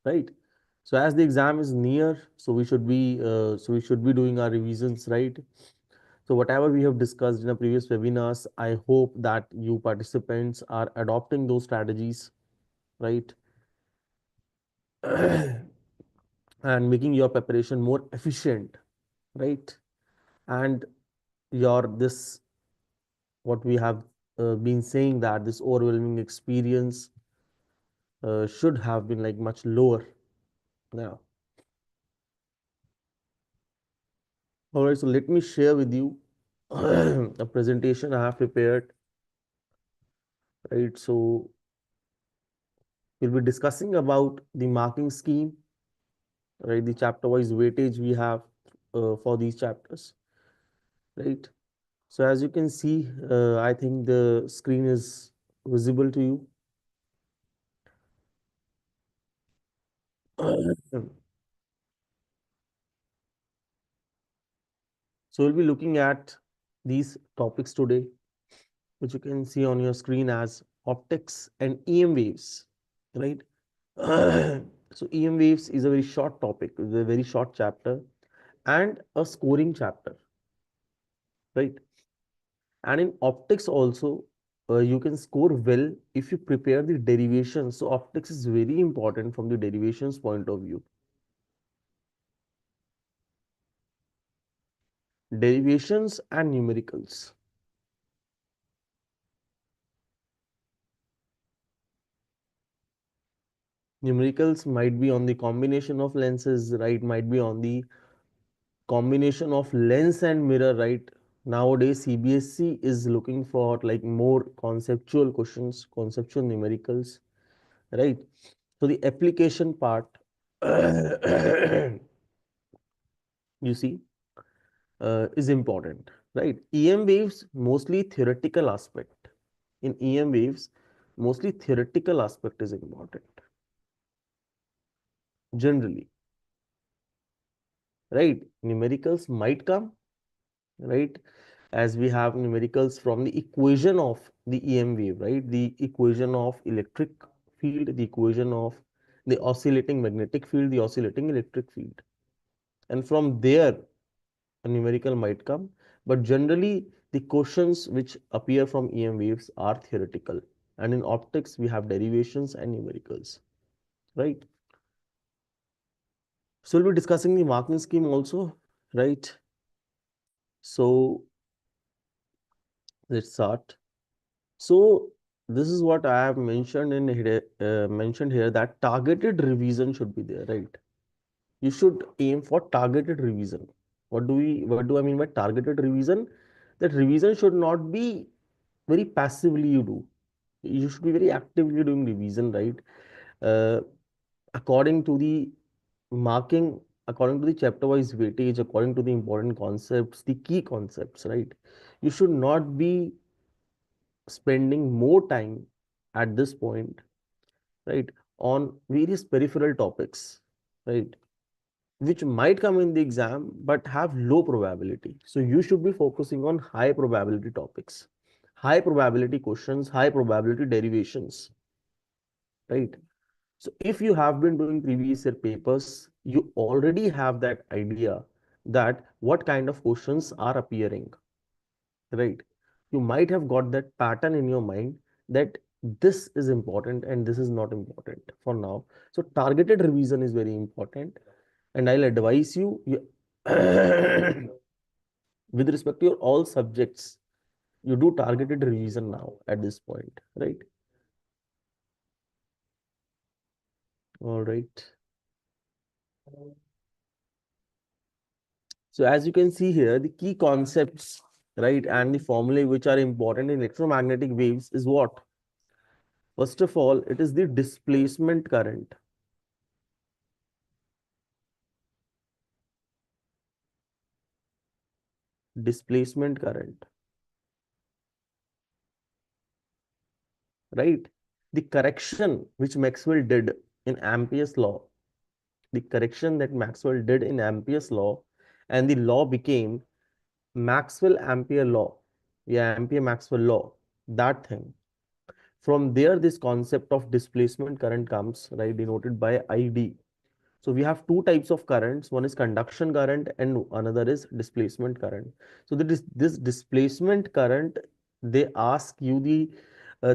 right? So as the exam is near, so we should be doing our revisions, right? So whatever we have discussed in the previous webinars, I hope that you participants are adopting those strategies, right? And making your preparation more efficient, right? And your this what we have been saying, that this overwhelming experience should have been like much lower now. All right, so let me share with you a presentation I have prepared, right? So we'll be discussing about the marking scheme, right? The chapter wise weightage we have for these chapters, right? So as you can see, I think the screen is visible to you. So we'll be looking at these topics today, which you can see on your screen as optics and EM waves, right? So EM waves is a very short topic, it's a very short chapter and a scoring chapter, right? And in optics also, you can score well if you prepare the derivations. So optics is very important from the derivations point of view. Derivations and numericals. Numericals might be on the combination of lenses, right? Might be on the combination of lens and mirror, right? Nowadays CBSE is looking for like more conceptual questions, conceptual numericals, right? So the application part you see is important, right? EM waves mostly theoretical aspect. In EM waves mostly theoretical aspect is important generally, right? Numericals might come, right, as we have numericals from the equation of the EM wave, right? The equation of electric field, the equation of the oscillating magnetic field, the oscillating electric field. And from there, a numerical might come. But generally, the questions which appear from EM waves are theoretical. And in optics, we have derivations and numericals, right? So we'll be discussing the marking scheme also, right? So let's start. So this is what I have mentioned in here, mentioned here, that targeted revision should be there, right? You should aim for targeted revision. What do I mean by targeted revision? That revision should not be very passively you do. You should be very actively doing revision, right? Uh, According to the marking, according to the chapter wise weightage, according to the important concepts, the key concepts, right? You should not be spending more time at this point, right, on various peripheral topics, right, which might come in the exam but have low probability. So you should be focusing on high probability topics, high probability questions, high probability derivations, right? So if you have been doing previous year papers, you already have that idea that what kind of questions are appearing, right? You might have got that pattern in your mind that this is important and this is not important for now. So targeted revision is very important, and I'll advise you, with respect to your all subjects, you do targeted revision now at this point, right? All right. So as you can see here, the key concepts, right, and the formulae which are important in electromagnetic waves is what? First of all, it is the displacement current. Displacement current, right? The correction which Maxwell did in Ampere's law, the correction that Maxwell did in Ampere's law, and the law became Maxwell Ampere law, yeah, Ampere Maxwell law, that thing. From there, this concept of displacement current comes, right, denoted by ID. So we have two types of currents. One is conduction current and another is displacement current. So this displacement current, they ask you the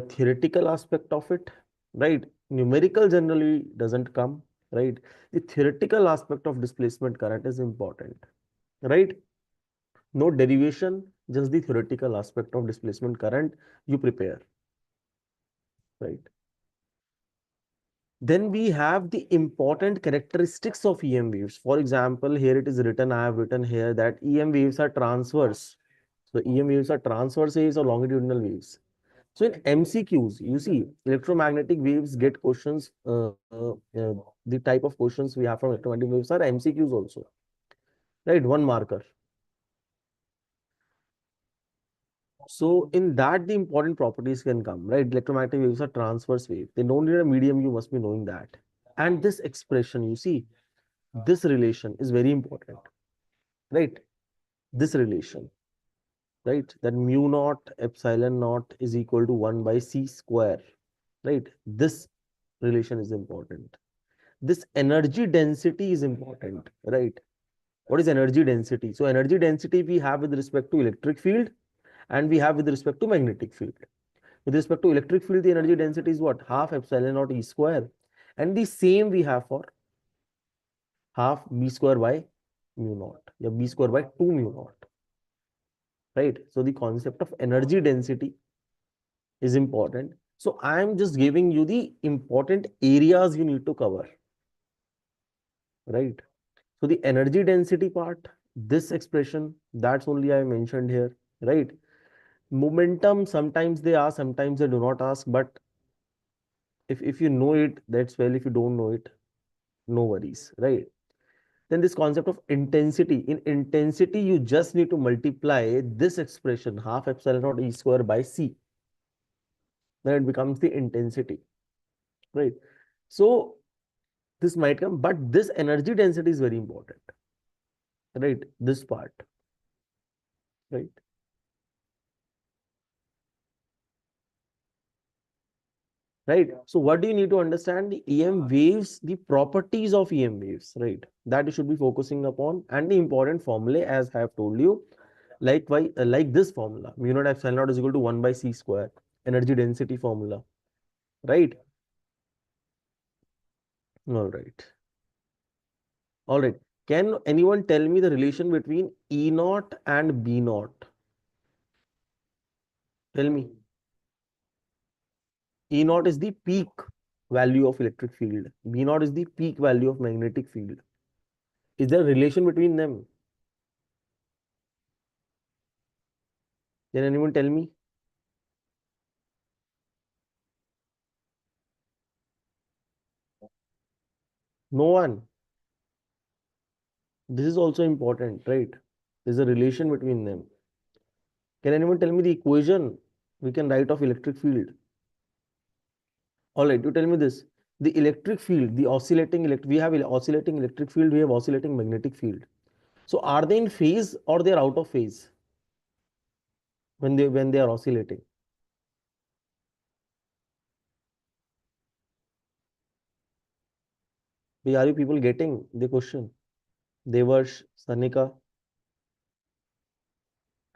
theoretical aspect of it, right? Numerical generally doesn't come, right? The theoretical aspect of displacement current is important, right? No derivation, just the theoretical aspect of displacement current you prepare, right? Then we have the important characteristics of EM waves. For example, here it is written, I have written here that EM waves are transverse. So EM waves are transverse waves or longitudinal waves. So in MCQs, you see, electromagnetic waves get questions, the type of questions we have from electromagnetic waves are MCQs also, right? One marker. So in that, the important properties can come, right? Electromagnetic waves are transverse wave. They don't need a medium, you must be knowing that. And this expression, you see, this relation is very important, right? This relation, right? That mu naught epsilon naught is equal to 1 by c square, right? This relation is important. This energy density is important, right? What is energy density? So energy density we have with respect to electric field and we have with respect to magnetic field. With respect to electric field, the energy density is what? Half epsilon naught E square. And the same we have for half B square by mu naught. Yeah, B square by 2 mu naught. Right? So the concept of energy density is important. So I am just giving you the important areas you need to cover. Right? So the energy density part, this expression, that's only I mentioned here. Right? Momentum, sometimes they ask, sometimes they do not ask. But if you know it, that's well. If you don't know it, no worries. Right? Then this concept of intensity. In intensity, you just need to multiply this expression, half epsilon naught E square by C. Then it becomes the intensity, right? So this might come, but this energy density is very important, right? This part, right? Right. So what do you need to understand? The EM waves, the properties of EM waves, right? That you should be focusing upon, and the important formulae, as I have told you, like this formula, mu naught epsilon naught is equal to 1 by c square, energy density formula, right? All right. All right. Can anyone tell me the relation between E naught and B naught? Tell me. E naught is the peak value of electric field. B naught is the peak value of magnetic field. Is there a relation between them? Can anyone tell me? No one. This is also important, right? There's a relation between them. Can anyone tell me the equation we can write of electric field? All right, you tell me this. The electric field, the oscillating we have oscillating electric field, we have oscillating magnetic field. So are they in phase or they are out of phase when they are oscillating? Are you people getting the question? Devarsh, Sanika,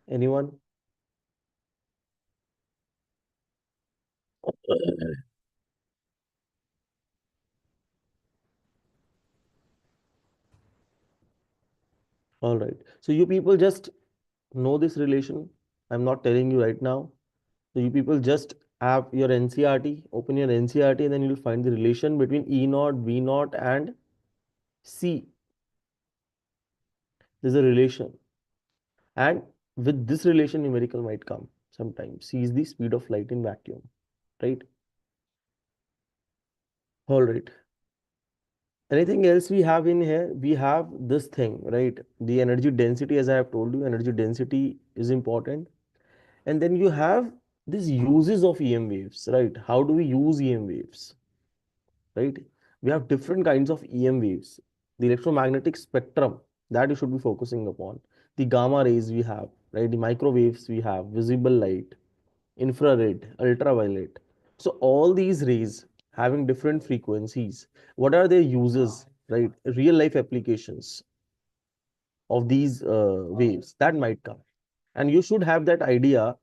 anyone? All right. So you people just know this relation. I'm not telling you right now. So you people just have your NCERT, open your NCERT, and then you'll find the relation between E naught, B naught, and C. There's a relation. And with this relation, numerical might come sometimes. C is the speed of light in vacuum, right? All right. Anything else we have in here? We have this thing, right? The energy density, as I have told you, energy density is important. And then you have these uses of EM waves, right? How do we use EM waves, right? We have different kinds of EM waves. The electromagnetic spectrum that you should be focusing upon. The gamma rays we have, right? The microwaves we have, visible light, infrared, ultraviolet. So all these rays having different frequencies, what are their uses, right? Real life applications of these waves that might come, and you should have that idea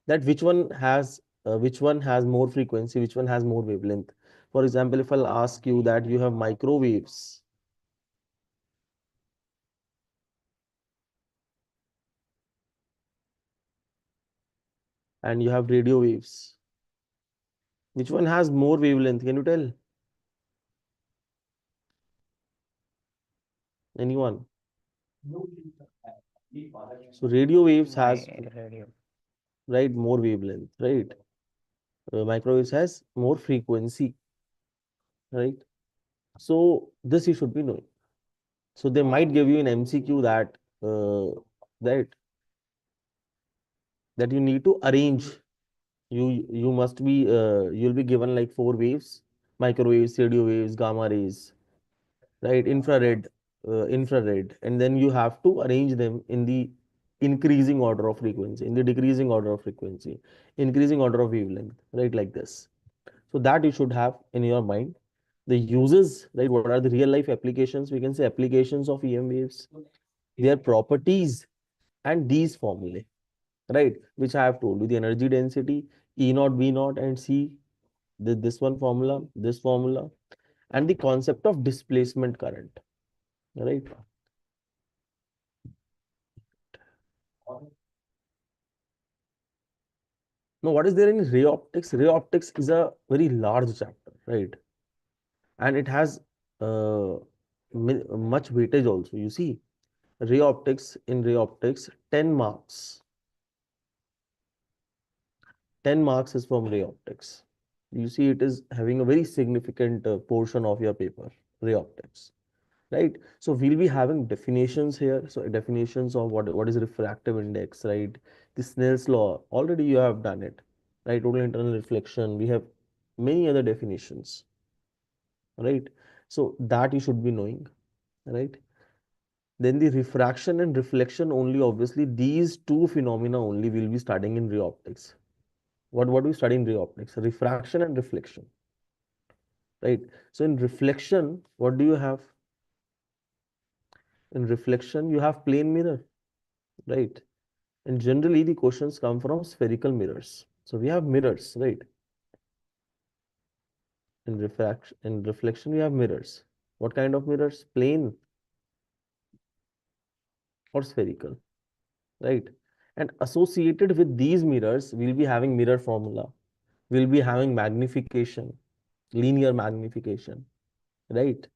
that which one has more frequency, which one has more wavelength. For example, if I'll ask you that you have microwaves and you have radio waves, which one has more wavelength? Can you tell? Anyone? So radio waves has, Radio. right, more wavelength, right? Microwaves has more frequency, right? So this you should be knowing. So they might give you an MCQ that that you need to arrange. You must be you'll be given like four waves: microwaves, radio waves, gamma rays, right? Infrared, and then you have to arrange them in the increasing order of frequency, in the decreasing order of frequency, increasing order of wavelength, right? Like this. So that you should have in your mind. The uses, right? What are the real life applications? We can say applications of EM waves, their properties, and these formulae, right? Which I have told you: the energy density, E naught, B naught, and C. This one formula, this formula, and the concept of displacement current, right? Now, what is there in ray optics? Ray optics is a very large chapter, right? And it has uh, much weightage also. You see, ray optics, in ray optics, 10 marks. 10 marks is from ray optics. You see, it is having a very significant portion of your paper, ray optics, right? So we'll be having definitions here. So definitions of what is refractive index, right? The Snell's law, already you have done it, right? Total internal reflection. We have many other definitions, right? So that you should be knowing, right? Then the refraction and reflection only, obviously, these two phenomena only will be studying in ray optics. What do we study in ray optics? Refraction and reflection, right? So in reflection, what do you have? In reflection, you have plane mirror, right? And generally, the questions come from spherical mirrors. So we have mirrors, right? In reflection, we have mirrors. What kind of mirrors? Plane or spherical, right? And associated with these mirrors, we'll be having mirror formula. We'll be having magnification, linear magnification, right?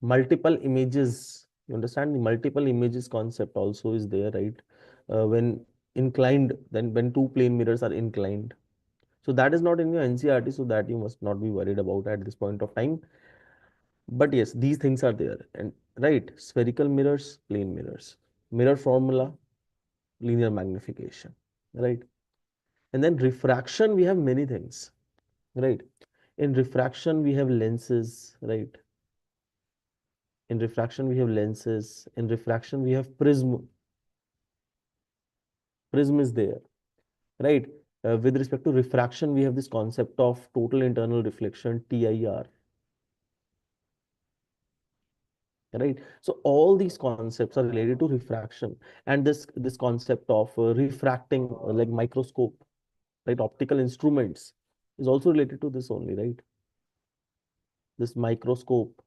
Multiple images. You understand the multiple images concept also is there, right? When inclined, then when two plane mirrors are inclined. So that is not in your NCERT, so that you must not be worried about at this point of time. But yes, these things are there. And right, spherical mirrors, plane mirrors, mirror formula, linear magnification, right? And then refraction, we have many things, right? In refraction, we have lenses, right? In refraction, we have lenses. In refraction, we have prism. Prism is there, right? With respect to refraction, we have this concept of total internal reflection, TIR, right? So all these concepts are related to refraction, and this concept of refracting, like microscope, right? Optical instruments is also related to this only, right? This microscope,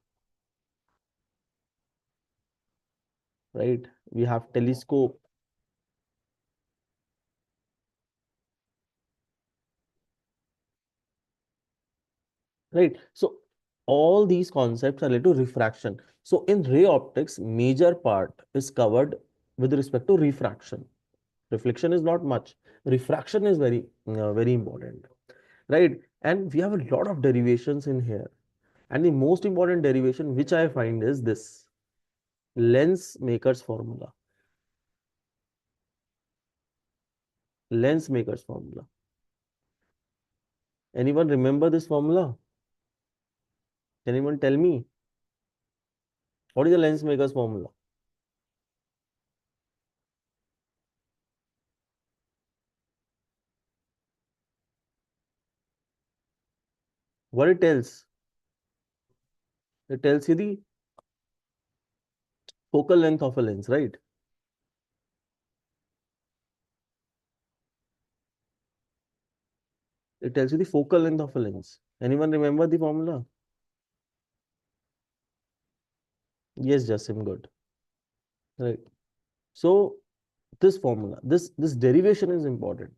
right? We have telescope, right? So all these concepts are related to refraction. So in ray optics, major part is covered with respect to refraction. Reflection is not much. Refraction is very important, right? And we have a lot of derivations in here. And the most important derivation which I find is this lens maker's formula. Lens maker's formula. Anyone remember this formula? Can anyone tell me what is the lens maker's formula? What it tells you the focal length of a lens, right? It tells you the focal length of a lens. Anyone remember the formula? Yes, Jasim, good. Right. So this formula, this derivation is important.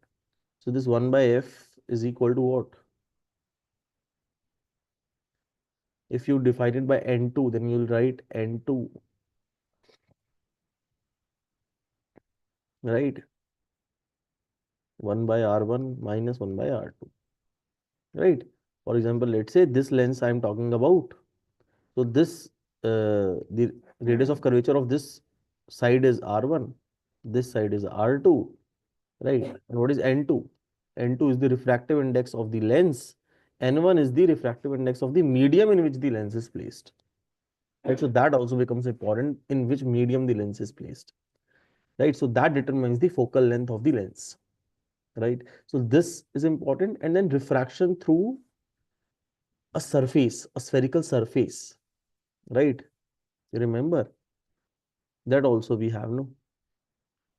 So this 1 by f is equal to what? If you divide it by n2, then you'll write n2, right? 1 by r1 minus 1 by r2, right? For example, let's say this lens I'm talking about. So this the radius of curvature of this side is r1, this side is r2, right? And what is n2? N2 is the refractive index of the lens. N1 is the refractive index of the medium in which the lens is placed. Right? So that also becomes important, in which medium the lens is placed. Right? So that determines the focal length of the lens. Right? So this is important. And then refraction through a surface, a spherical surface. Right? You remember that also we have, no.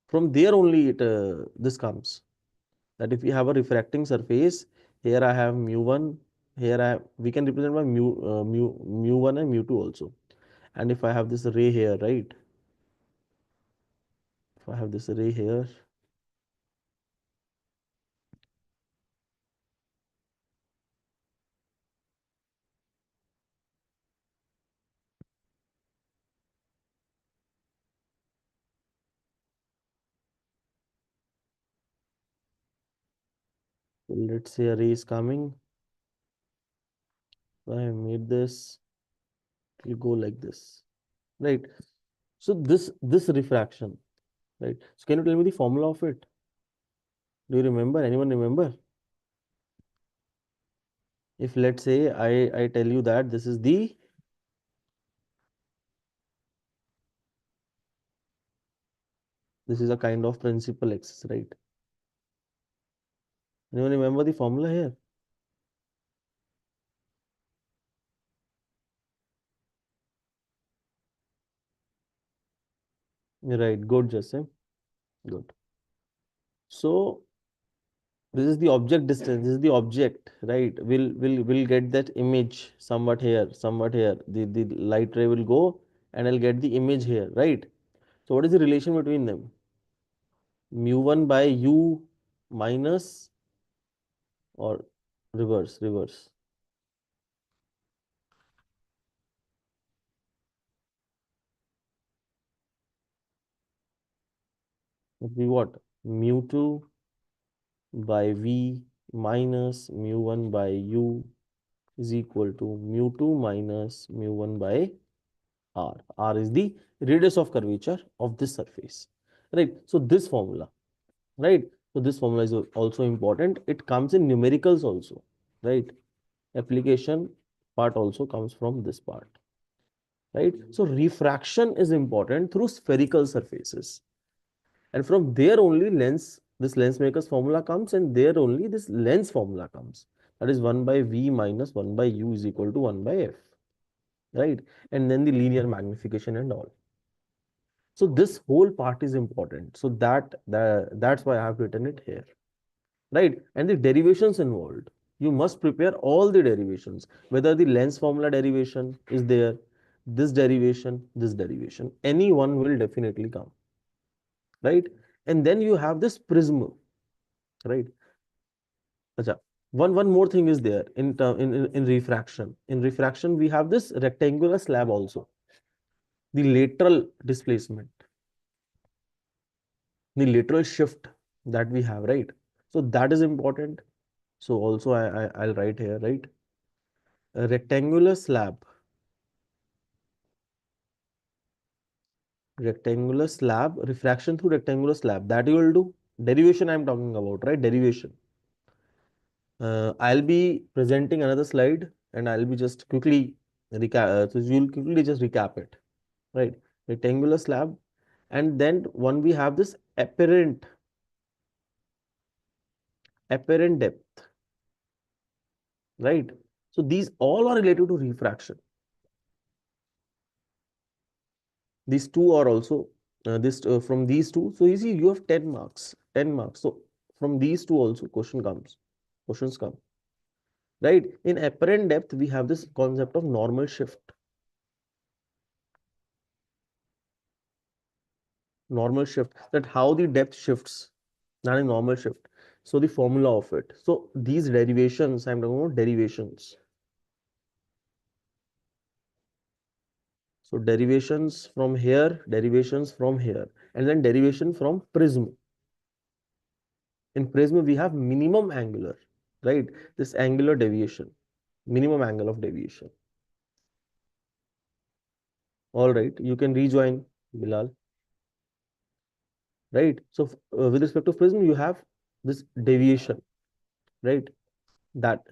From there only this comes. That if we have a refracting surface, here I have mu1, here we can represent by mu1 and mu2 also. And if I have this ray here, right? If I have this ray here, so let's say a ray is coming. So I have made this, it will go like this, right? So this refraction, right? So can you tell me the formula of it? Do you remember? Anyone remember? If let's say I tell you that this is a kind of principal axis, right? Anyone remember the formula here? Right, good, Jasim. Good. So this is the object distance. This is the object, right? We'll get that image somewhat here. The light ray will go, and I'll get the image here, right? So what is the relation between them? Mu1 by u minus, or reverse. Would be what? Mu2 by v minus mu1 by u is equal to mu2 minus mu1 by r. R is the radius of curvature of this surface, right? So this formula, right? So this formula is also important. It comes in numericals also, right? Application part also comes from this part, right? So refraction is important through spherical surfaces, and from there only this lens maker's formula comes, and there only this lens formula comes. That is 1 by v minus 1 by u is equal to 1 by f, right? And then the linear magnification and all. So this whole part is important. So that's why I have written it here, right? And the derivations involved, you must prepare all the derivations, whether the lens formula derivation is there, this derivation, any one will definitely come, right? And then you have this prism, right? Acha. One more thing is there in refraction. In refraction, we have this rectangular slab also, the lateral displacement, the lateral shift that we have, right? So that is important. So also I'll write here, right? A rectangular slab, refraction through rectangular slab, that you will do. Derivation I'm talking about, right? Derivation. I'll be presenting another slide, and I'll be just quickly recap. So you'll quickly just recap it, right? Rectangular slab, and then one we have this apparent depth, right? So these all are related to refraction. These two are also this from these two. So you see, you have 10 marks, 10 marks. So from these two also questions come, right? In apparent depth, we have this concept of normal shift. Normal shift, that how the depth shifts, not a normal shift. So the formula of it. So these derivations, I'm talking about derivations. So derivations from here, derivations from here, and then derivation from prism. In prism, we have minimum angular, right? This angular deviation, minimum angle of deviation. All right, you can rejoin, Bilal, right? So with respect to prism, you have this deviation, right? That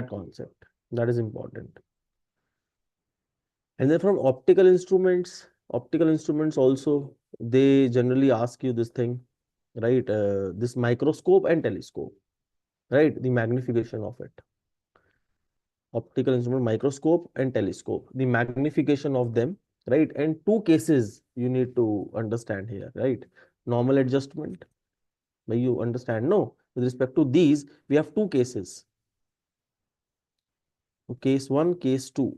concept, that is important. And then from optical instruments also, they generally ask you this thing, right? This microscope and telescope, right? The magnification of it. Optical instrument, microscope and telescope, the magnification of them, right? And two cases you need to understand here, right? Normal adjustment, may you understand? No, with respect to these, we have two cases. Case one, case two.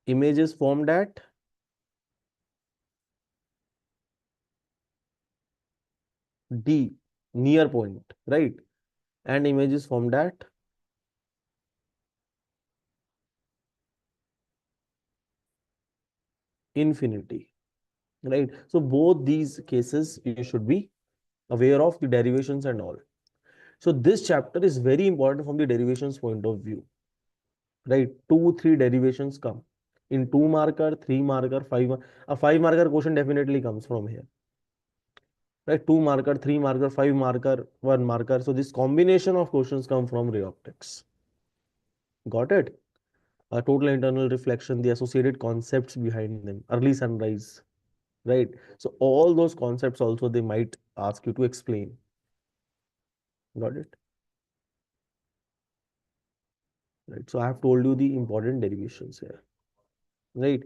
Images formed at D, near point, right? And images formed at infinity, right? So both these cases you should be aware of the derivations and all. So this chapter is very important from the derivations point of view, right? 2 3 derivations come in 2 marker, 3 marker, 5 a 5 marker question definitely comes from here, right? 2 marker, 3 marker, 5 marker, 1 marker. So this combination of questions come from ray optics. Got it? A total internal reflection, the associated concepts behind them, early sunrise, right? So all those concepts also they might ask you to explain. Got it? Right. So I have told you the important derivations here, right?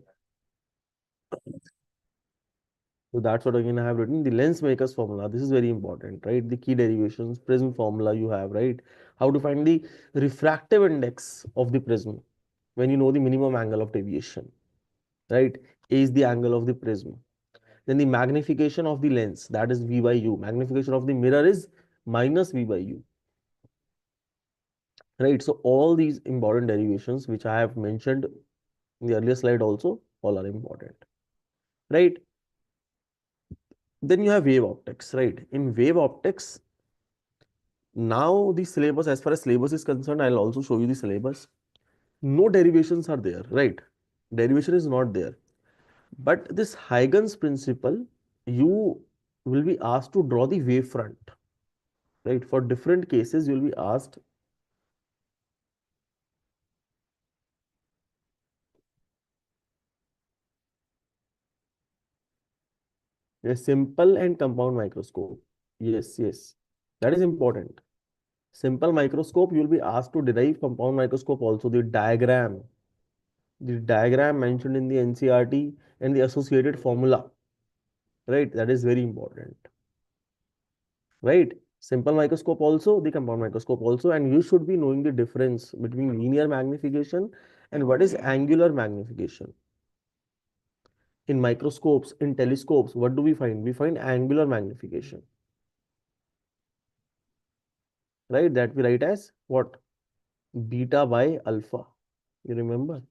So that's what again I have written the lens makers formula. This is very important, right? The key derivations, prism formula you have, right? How to find the refractive index of the prism when you know the minimum angle of deviation, right? A is the angle of the prism. Then the magnification of the lens, that is V by U. Magnification of the mirror is minus V by U, right? So all these important derivations which I have mentioned in the earlier slide also, all are important, right? Then you have wave optics, right? In wave optics, now the syllabus, as far as syllabus is concerned, I'll also show you the syllabus. No derivations are there, right? Derivation is not there. But this Huygens principle, you will be asked to draw the wave front, right? For different cases, you'll be asked a simple and compound microscope. Yes, yes. That is important. Simple microscope, you'll be asked to derive compound microscope also, the diagram mentioned in the NCERT and the associated formula, right? That is very important, right? Simple microscope also, the compound microscope also, and you should be knowing the difference between linear magnification and what is angular magnification. In microscopes, in telescopes, what do we find? We find angular magnification, right? That we write as what? Beta by alpha. You remember?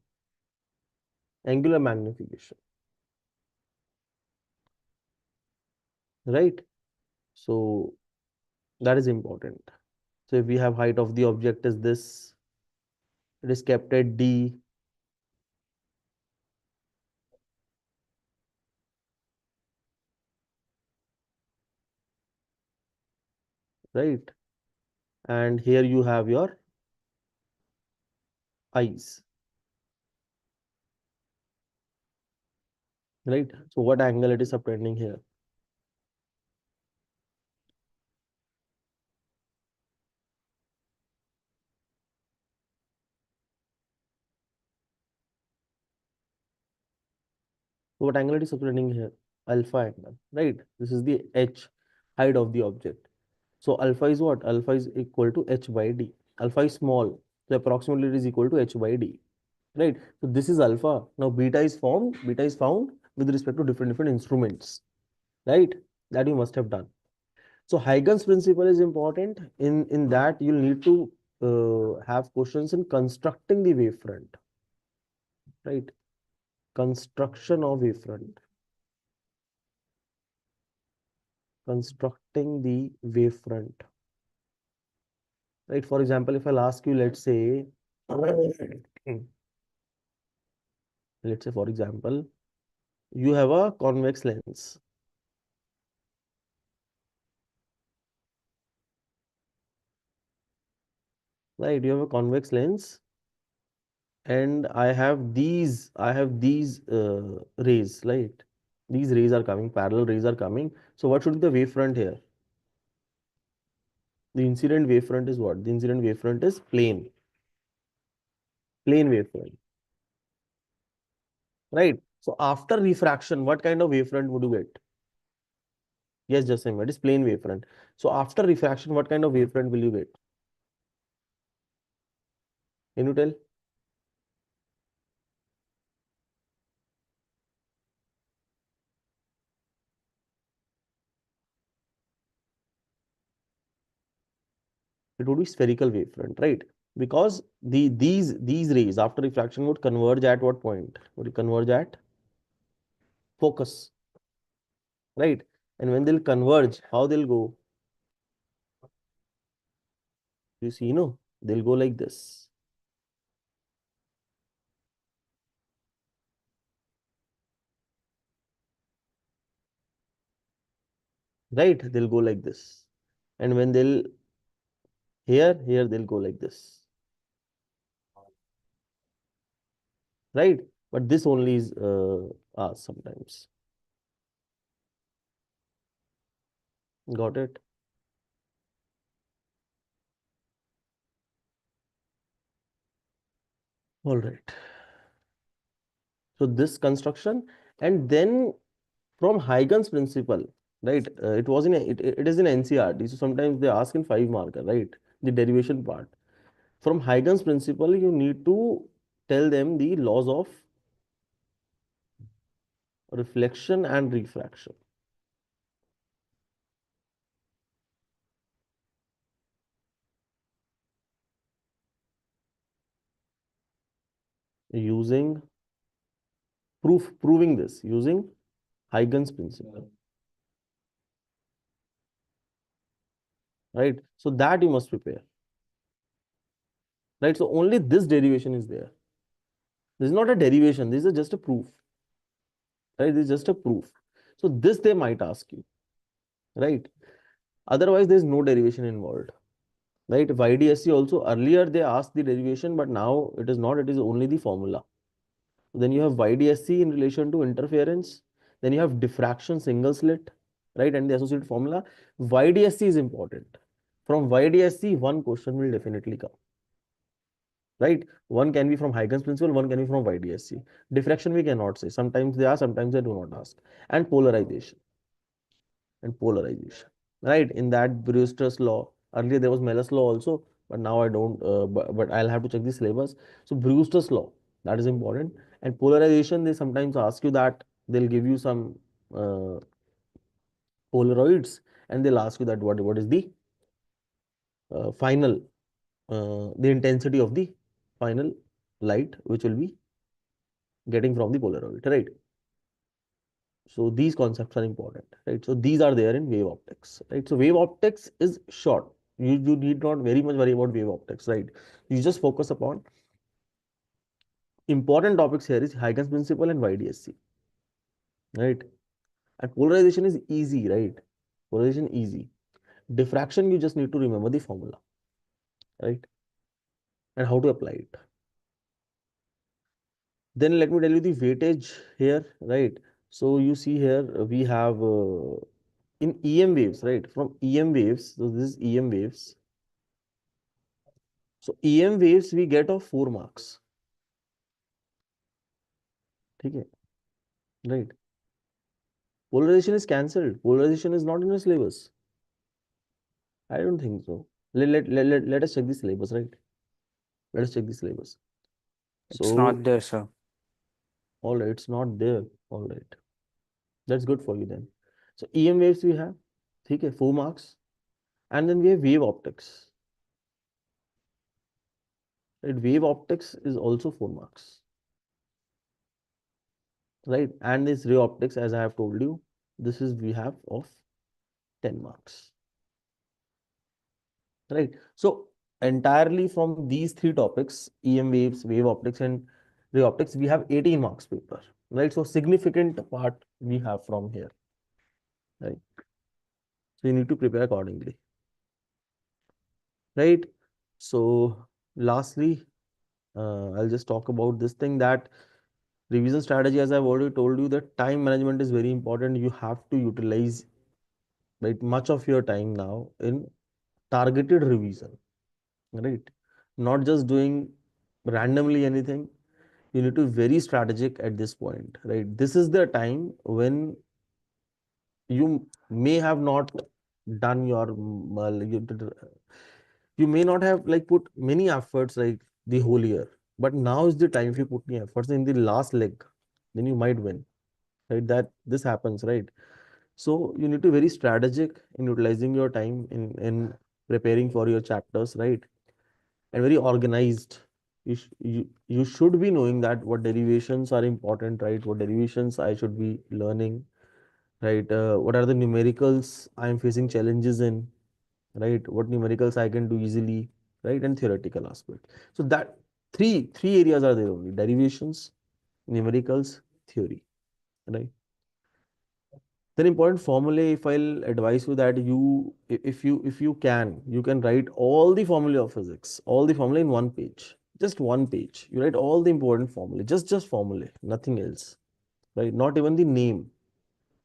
Angular magnification, right? So that is important. So if we have height of the object is this, it is kept at D, right? And here you have your eyes, right? So what angle it is subtending here? So what angle it is subtending here? Alpha angle, right? This is the h height of the object. So alpha is what? Alpha is equal to h by d. Alpha is small, so approximately it is equal to h by d, right? So this is alpha. Now beta is formed. Beta is found with respect to different instruments, right? That you must have done. So Huygens principle is important. In that you'll need to have questions in constructing the wavefront, right? Construction of wavefront, constructing the wavefront, right? For example, if I'll ask you, let's say for example, you have a convex lens, right? You have a convex lens, and I have these rays, right? These rays are coming, parallel rays are coming. So what should be the wavefront here? The incident wavefront is what? The incident wavefront is plane wavefront, right? So after refraction, what kind of wavefront would you get? Yes, just same. It is plane wavefront. So after refraction, what kind of wavefront will you get? Can you tell? It would be spherical wavefront, right? Because these rays after refraction would converge at what point? Would it converge at focus, right? And when they'll converge, how they'll go? You see, no, they'll go like this, right? They'll go like this. And when they'll here they'll go like this, right? But this only is asked sometimes. Got it? All right. So this construction, and then from Huygens principle, right? It is in NCERT. So sometimes they ask in 5 marker, right? The derivation part. From Huygens principle, you need to tell them the laws of reflection and refraction using proving this using Huygens principle, right? So that you must prepare, right? So only this derivation is there. This is not a derivation. This is just a proof, right? This is just a proof. So this they might ask you, right? Otherwise, there is no derivation involved, right? YDSE also earlier they asked the derivation, but now it is not. It is only the formula. Then you have YDSE in relation to interference. Then you have diffraction, single slit, right? And the associated formula. YDSE is important. From YDSE, one question will definitely come, right? One can be from Huygens principle, one can be from YDSE. Diffraction we cannot say. Sometimes they ask, sometimes they do not ask. And polarization, right? In that Brewster's law, earlier there was Mellor's law also, but now I don't, but I'll have to check the syllabus. So Brewster's law, that is important. And polarization, they sometimes ask you that, they'll give you some uh, Polaroids, and they'll ask you that what is the final, the intensity of the final light, which will be getting from the Polaroid, right? So these concepts are important, right? So these are there in wave optics, right? So wave optics is short. You need not very much worry about wave optics, right? You just focus upon important topics here is Huygens principle and YDSC, right? And polarization is easy, right? Polarization easy. Diffraction, you just need to remember the formula, right? And how to apply it. Then let me tell you the weightage here, right? So you see here we have in EM waves, right? From EM waves, so this is EM waves. So EM waves we get of 4 marks. ठीक है? right? Polarization is cancelled. Polarization is not in the syllabus. I don't think so. Let us check the syllabus, right? Let us check the syllabus. It's not So, there, sir. all right, it's not there. All right. That's good for you then. So, EM waves we have, okay, 4 marks. And then we have wave optics. Right? Wave optics is also 4 marks, right? And this ray optics, as I have told you, this is we have of 10 marks, right? So entirely from these three topics, EM waves, wave optics, and ray optics, we have 18 marks paper, right? So significant part we have from here, right? So you need to prepare accordingly, right? So lastly, I'll just talk about this thing that revision strategy, as I've already told you, that time management is very important. You have to utilize, right, much of your time now in targeted revision, right? Not just doing randomly anything. You need to be very strategic at this point, right? This is the time when you may have not done your you may not have like put many efforts like the whole year, but now is the time. If you put the efforts in the last leg, then you might win, right? That this happens, right? So you need to be very strategic in utilizing your time in preparing for your chapters, right? And very organized. You should be knowing that what derivations are important, right? What derivations I should be learning, right? What are the numericals I am facing challenges in, right? What numericals I can do easily, right? And theoretical aspect. So that three areas are there only: derivations, numericals, theory, right? Then important formulae, if I'll advise you that if you can, you can write all the formulae of physics, all the formulae in one page, just one page. You write all the important formulae, just formulae, nothing else, right? Not even the name,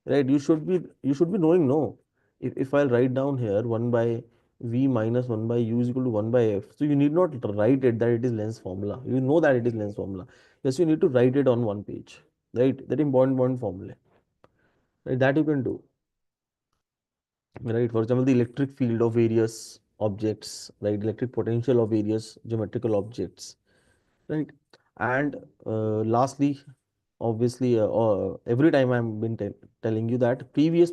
right? You should be knowing, no. If I'll write down here 1 by v minus 1 by u is equal to 1 by f, so you need not write it that it is Lenz's formula. You know that it is Lenz's formula. Yes, you need to write it on one page, right? That important formula, right? That you can do. Right, for example, the electric field of various objects, right? Electric potential of various geometrical objects, right? And lastly, obviously, every time I'm been telling you that previous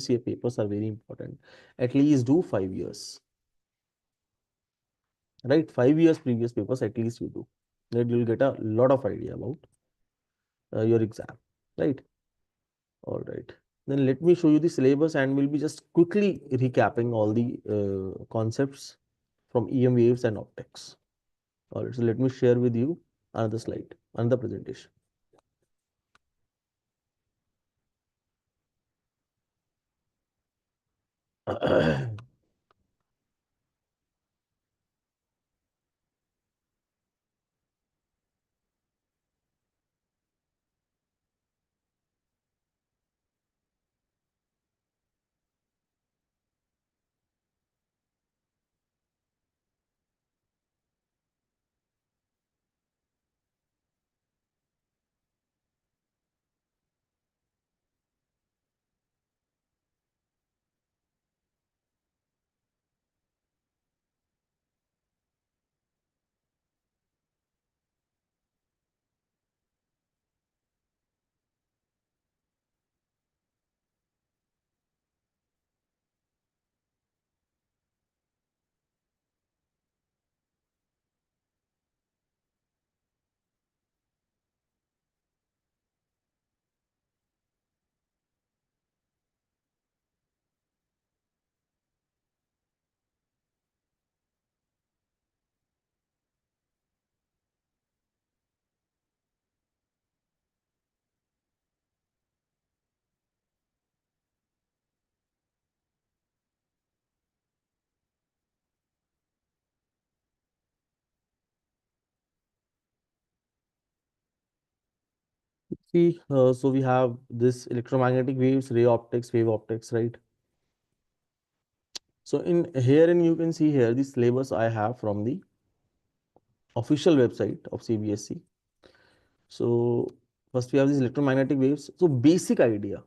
year papers are very important. At least do 5 years, right? 5 years previous papers, at least you do. That you'll get a lot of idea about your exam, right? All right. Then let me show you the syllabus and we'll be just quickly recapping all the concepts from EM waves and optics. All right. So let me share with you another slide, another presentation. See, so we have this electromagnetic waves, ray optics, wave optics, right? So in here, and you can see here the syllabus I have from the official website of CBSE. So First, we have these electromagnetic waves. So basic idea,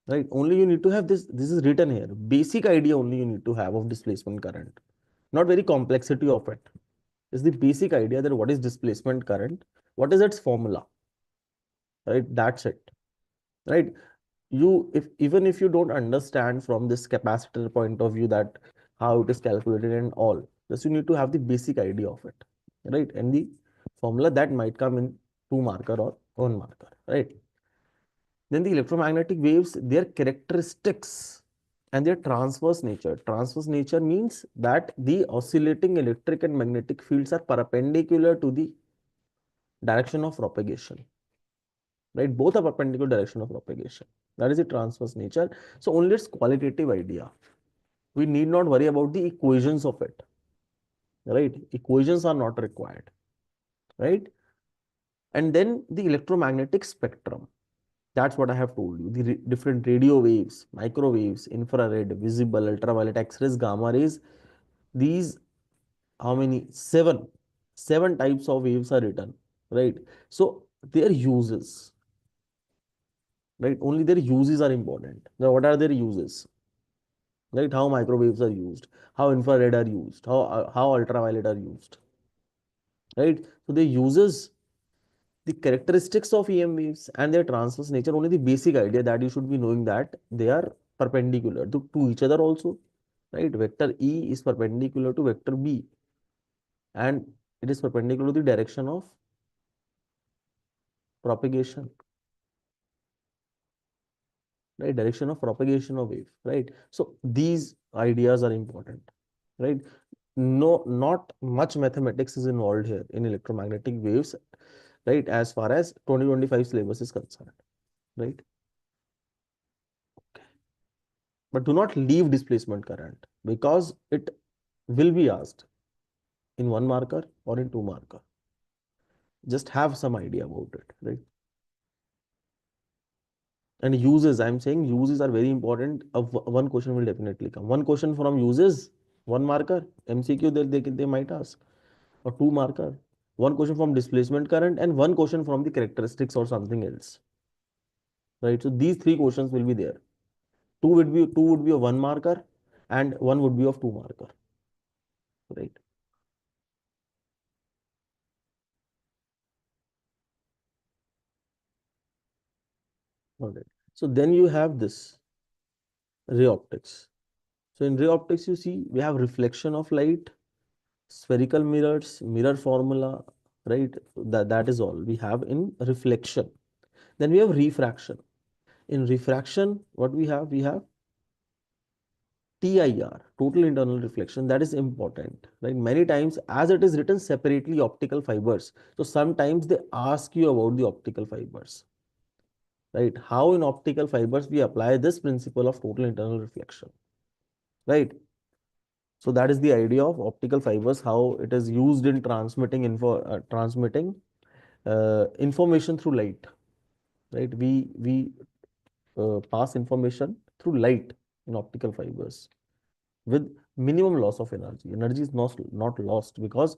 right? Only you need to have this. This is written here. Basic idea only you need to have of displacement current. Not very complexity of it. It's the basic idea that what is displacement current, what is its formula, right? That's it, right? You, if even if you don't understand from this capacitor point of view that how it is calculated and all, just you need to have the basic idea of it, right? And the formula that might come in 2 marker or 1 marker, right? Then the electromagnetic waves, their characteristics and their transverse nature. Transverse nature means that the oscillating electric and magnetic fields are perpendicular to the direction of propagation, right? Both are perpendicular direction of propagation. That is the transverse nature. So only its qualitative idea. We need not worry about the equations of it, right? Equations are not required, right? And then the electromagnetic spectrum. That's what I have told you. The different radio waves, microwaves, infrared, visible, ultraviolet, X-rays, gamma rays. These, how many? Seven. Seven types of waves are written, right? So their uses, right? Only their uses are important. Now, what are their uses? Right? How microwaves are used, how infrared are used, how ultraviolet are used, right? So they uses the characteristics of EM waves and their transverse nature, only the basic idea that you should be knowing that they are perpendicular to each other also, right? Vector E is perpendicular to vector B and it is perpendicular to the direction of propagation, right? Direction of propagation of wave, right? So these ideas are important, right? No, not much mathematics is involved here in electromagnetic waves, right? As far as 2025 syllabus is concerned, right? But do not leave displacement current because it will be asked in 1 marker or in 2 marker. Just have some idea about it, right? And uses, I'm saying uses are very important. One question will definitely come. One question from uses, 1 marker, MCQ they might ask, or 2 marker. One question from displacement current and one question from the characteristics or something else, right? So these three questions will be there. Two would be a 1 marker and one would be of 2 marker, right? Okay. So then you have this ray optics. So in ray optics, you see we have reflection of light, spherical mirrors, mirror formula, right? That is all we have in reflection. Then we have refraction. In refraction, what we have? We have TIR, total internal reflection. That is important, right? Many times, as it is written separately, optical fibers. So sometimes they ask you about the optical fibers, right? How in optical fibers we apply this principle of total internal reflection, right? So that is the idea of optical fibers, how it is used in transmitting information through light, right? We pass information through light in optical fibers with minimum loss of energy. Energy is not lost because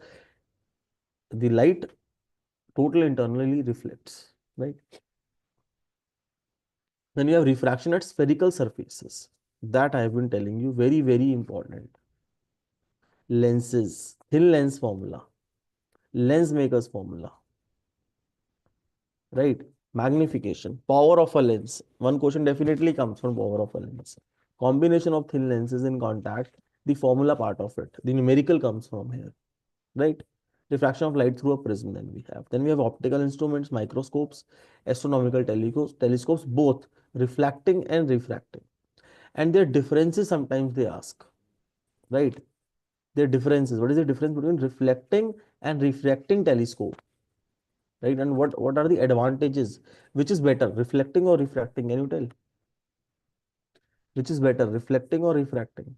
the light total internally reflects, right? Then you have refraction at spherical surfaces. That I have been telling you, very, very important. Lenses, thin lens formula, lens makers formula, right? Magnification, power of a lens. One question definitely comes from power of a lens. Combination of thin lenses in contact, the formula part of it, the numerical comes from here, right? Diffraction of light through a prism, then we have. Then we have optical instruments, microscopes, astronomical telescopes, both reflecting and refracting. And their differences sometimes they ask, right? Their differences. What is the difference between reflecting and refracting telescope? Right? And what are the advantages? Which is better, reflecting or refracting? Can you tell? Which is better, reflecting or refracting?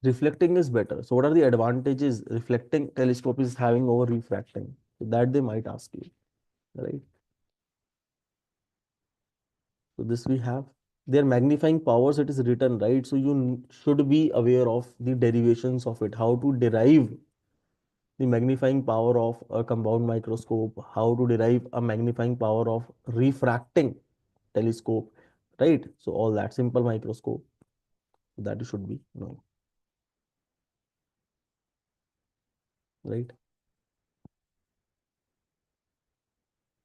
Reflecting is better. So what are the advantages reflecting telescope is having over refracting? So that they might ask you, right? So this we have. their magnifying powers, it is written, right? So you should be aware of the derivations of it, how to derive the magnifying power of a compound microscope, how to derive a magnifying power of refracting telescope, right? So all that simple microscope that you should be knowing, right?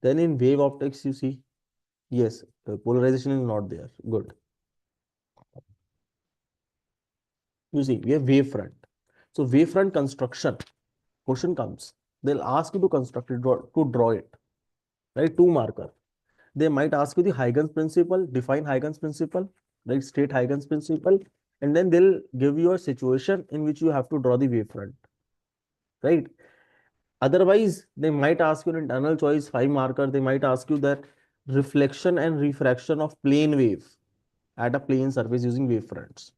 Then in wave optics, you see, yes, polarization is not there. Good. You see, we have wavefront. So wavefront construction, question comes. They'll ask you to construct it, to draw it, right? Two marker. They might ask you the Huygens principle, define Huygens principle, right? State Huygens principle, and then they'll give you a situation in which you have to draw the wavefront, right? Otherwise, they might ask you an internal choice, 5 marker. They might ask you that reflection and refraction of plane wave at a plane surface using wavefronts,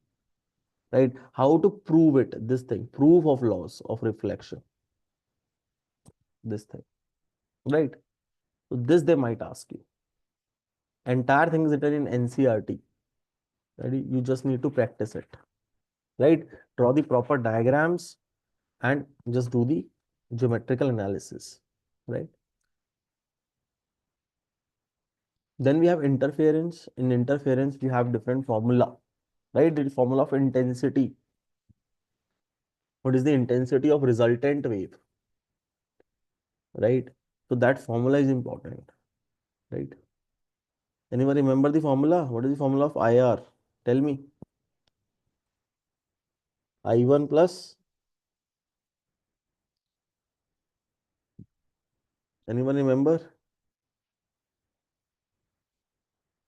right? How to prove it, this thing, proof of laws of reflection, this thing, right? So this they might ask you. Entire thing is written in NCERT, right? You just need to practice it, right? Draw the proper diagrams and just do the geometrical analysis, right? Then we have interference. In interference, we have different formula, right? The formula of intensity. What is the intensity of resultant wave, right? So that formula is important, right? Anyone remember the formula? What is the formula of IR? Tell me. I1 plus, anyone remember?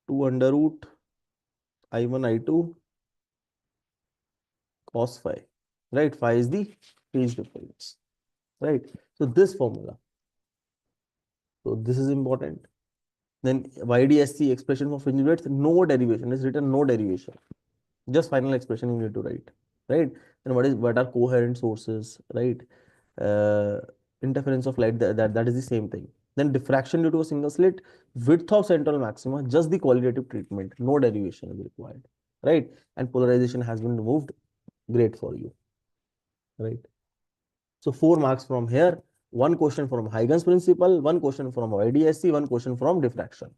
2 under root I1 I2 cos phi, right? Phi is the phase difference, right? So this formula. So this is important. Then YDSE expression for fringe weights, no derivation. It's written no derivation. Just final expression you need to write, right? And what are coherent sources, right? Uh, Interference of light, that is the same thing. Then diffraction due to a single slit, width of central maxima, just the qualitative treatment, no derivation is required, right? And polarization has been removed, great for you, right? So 4 marks from here, one question from Huygens principle, one question from YDSE, one question from diffraction,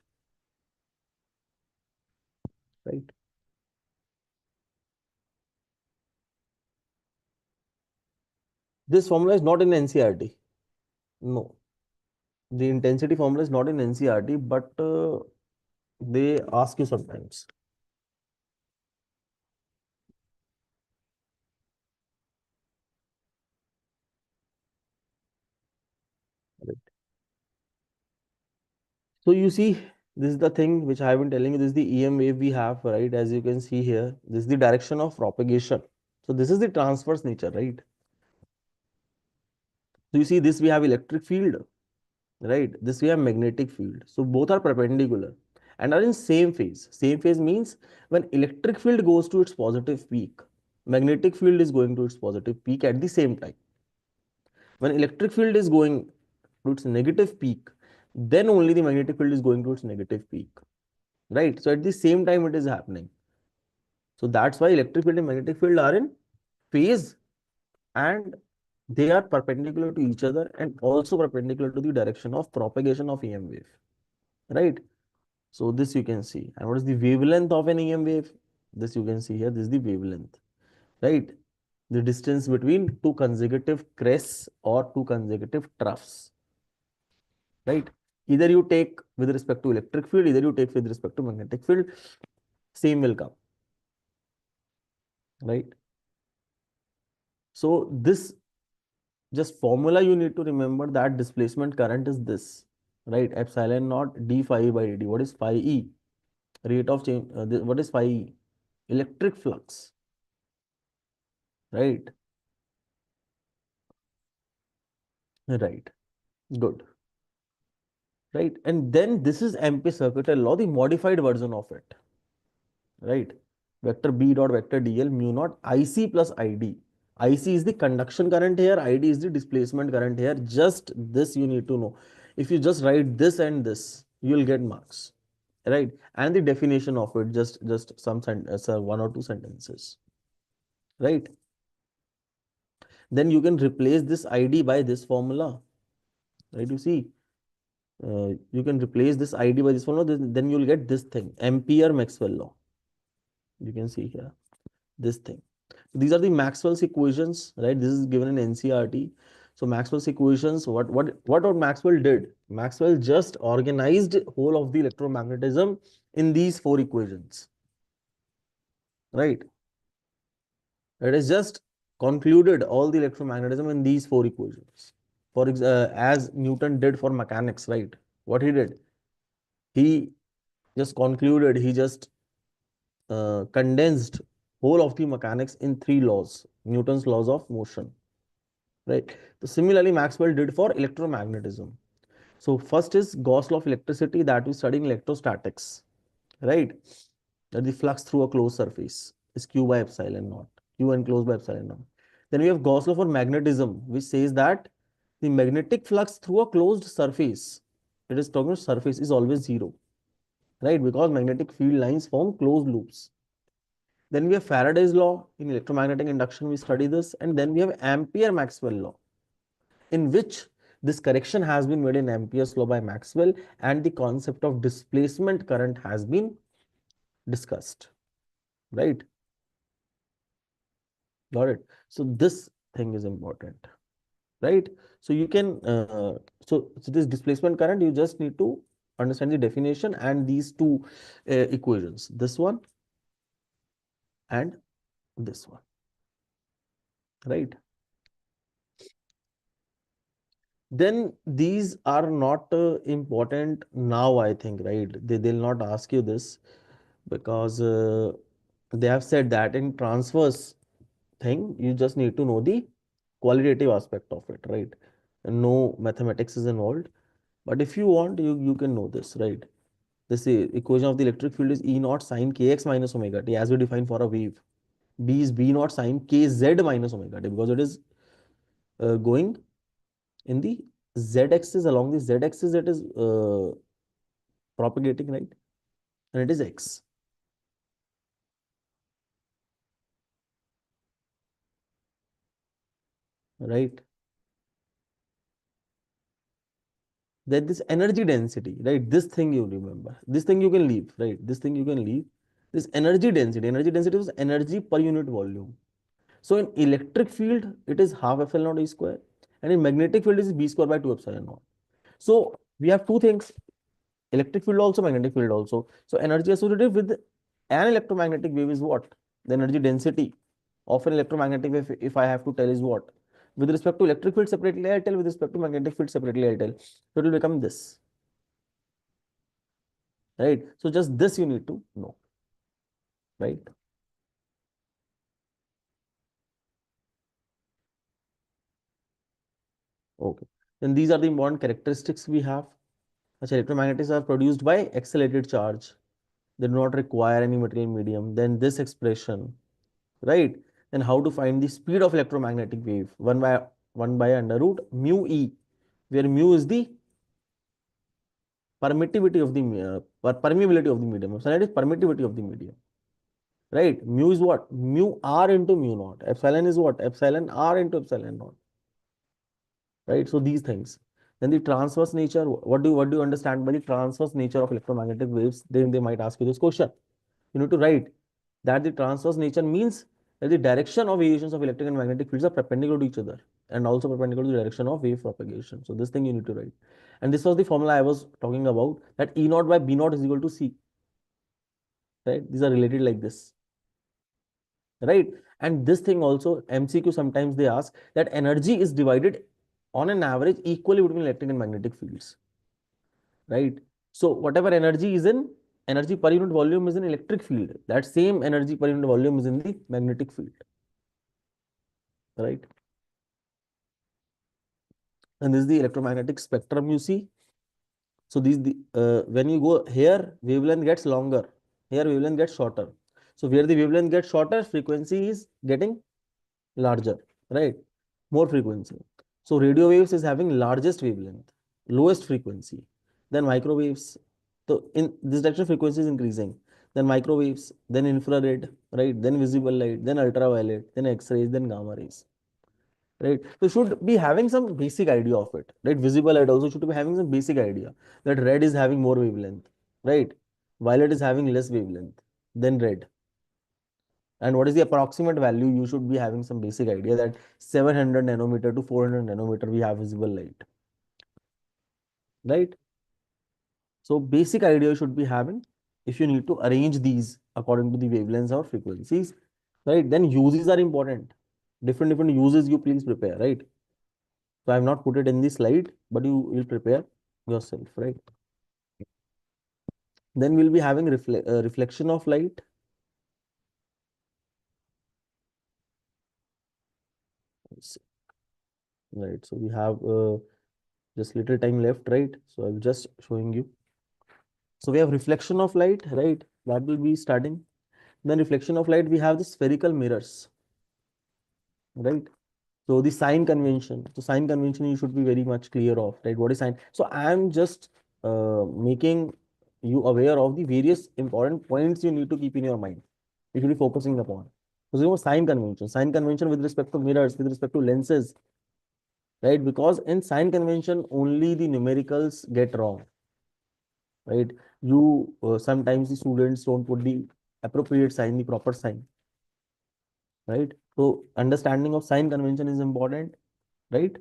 right? This formula is not in NCERT. No, the intensity formula is not in NCERT, but they ask you sometimes. Right? So you see, this is the thing which I have been telling you. This is the EM wave we have, right? As you can see here, this is the direction of propagation. So this is the transverse nature, right? So you see, this we have electric field, right? This we have magnetic field. So both are perpendicular and are in same phase. Same phase means when electric field goes to its positive peak, magnetic field is going to its positive peak at the same time. When electric field is going to its negative peak, then only the magnetic field is going to its negative peak, right? So at the same time it is happening. So that's why electric field and magnetic field are in phase, and they are perpendicular to each other and also perpendicular to the direction of propagation of EM wave, right? So this you can see. And what is the wavelength of an EM wave? This you can see here. This is the wavelength, right? The distance between two consecutive crests or two consecutive troughs, right? Either you take with respect to electric field, either you take with respect to magnetic field, same will come, right? So this just formula you need to remember, that displacement current is this, right? Epsilon naught d phi by dt. What is phi e? Rate of change. What is phi e? Electric flux, right? Right. Good. Right. And then this is MP circuital law, the modified version of it, right? Vector B dot vector dl mu naught IC plus ID. IC is the conduction current here, ID is the displacement current here. Just this you need to know. If you just write this and this, you will get marks. right? And the definition of it, just some one or two sentences, right? Then you can replace this ID by this formula, right? You see, you can replace this ID by this formula, then you'll get this thing, Ampere Maxwell law. You can see here this thing. These are the Maxwell's equations, right? This is given in NCERT. So Maxwell's equations, what Maxwell did? Maxwell just organized whole of the electromagnetism in these four equations, right? It is just concluded all the electromagnetism in these four equations. As Newton did for mechanics, right? What he did? He just concluded, he just condensed whole of the mechanics in three laws, Newton's laws of motion, right? So similarly, Maxwell did for electromagnetism. So first is Gauss law of electricity, that we study in electrostatics, right? That the flux through a closed surface is Q by epsilon naught, Q enclosed by epsilon naught. Then we have Gauss law for magnetism, which says that the magnetic flux through a closed surface, it is talking about surface, is always zero, right? Because magnetic field lines form closed loops. Then we have Faraday's law in electromagnetic induction, we study this, and then we have Ampere Maxwell law, in which this correction has been made in Ampere's law by Maxwell, and the concept of displacement current has been discussed, right? Got it? So this thing is important, right? So you can, so this displacement current, you just need to understand the definition and these two equations, this one and this one, right? Then these are not important now, I think, right? They'll not ask you this because they have said that in transverse thing, you just need to know the qualitative aspect of it, right? And no mathematics is involved. But if you want, you can know this, right? This equation of the electric field is E naught sine kx minus omega t, as we define for a wave. B is B naught sine kz minus omega t, because it is going in the z-axis, along the z-axis it is propagating, right? And it is x, right? Then this energy density, right? This thing you remember, this thing you can leave, right? This thing you can leave. This energy density was energy per unit volume. So in electric field, it is half epsilon naught E square, and in magnetic field, it is B square by 2 epsilon naught. So we have two things, electric field also, magnetic field also. So energy associated with an electromagnetic wave is what? The energy density of an electromagnetic wave, if I have to tell, is what? With respect to electric field separately, I'll tell. With respect to magnetic field separately, I'll tell. So it will become this, right? So just this you need to know, right? Okay. Then these are the important characteristics we have. Electromagnetics are produced by accelerated charge. They do not require any material medium. Then this expression, right? Then how to find the speed of electromagnetic wave? 1 by under root mu e, where mu is the permittivity of the permeability of the medium. So that is permittivity of the medium, right? Mu is what? Mu r into mu naught. Epsilon is what? Epsilon r into epsilon naught, right? So these things. Then the transverse nature. What do you understand by the transverse nature of electromagnetic waves? Then they might ask you this question. You need to write that the transverse nature means that the direction of variations of electric and magnetic fields are perpendicular to each other and also perpendicular to the direction of wave propagation. So this thing you need to write. And this was the formula I was talking about, that E naught by B naught is equal to C, right? These are related like this, right? And this thing also, MCQ sometimes they ask that energy is divided on an average equally between electric and magnetic fields, right? So whatever energy is in, energy per unit volume is in electric field, that same energy per unit volume is in the magnetic field, right? And this is the electromagnetic spectrum you see. So when you go here, wavelength gets longer, here wavelength gets shorter. So where the wavelength gets shorter, frequency is getting larger, right? More frequency. So radio waves is having largest wavelength, lowest frequency. Then microwaves, So in this direction, frequency is increasing. Then microwaves, then infrared, right? Then visible light, then ultraviolet, then X-rays, then gamma rays, right? So should be having some basic idea of it, right? Visible light also should be having some basic idea that red is having more wavelength, right? Violet is having less wavelength than red. And what is the approximate value? You should be having some basic idea that 700 nanometer to 400 nanometer we have visible light, right? So basic idea you should be having if you need to arrange these according to the wavelengths or frequencies, right? Then uses are important. Different uses you please prepare, right? So I have not put it in the slide, but you will prepare yourself, right? Then we'll be having reflection of light. Right. So we have just little time left, right? So I'm just showing you. So we have reflection of light, right? That will be starting. Then reflection of light, we have the spherical mirrors, right? So the sign convention. So sign convention you should be very much clear of, right? What is sign? So I am just making you aware of the various important points you need to keep in your mind. You should be focusing upon. So sign convention with respect to mirrors, with respect to lenses, right? Because in sign convention only the numericals get wrong, right? You sometimes the students don't put the appropriate sign, the proper sign, right? So understanding of sign convention is important, right?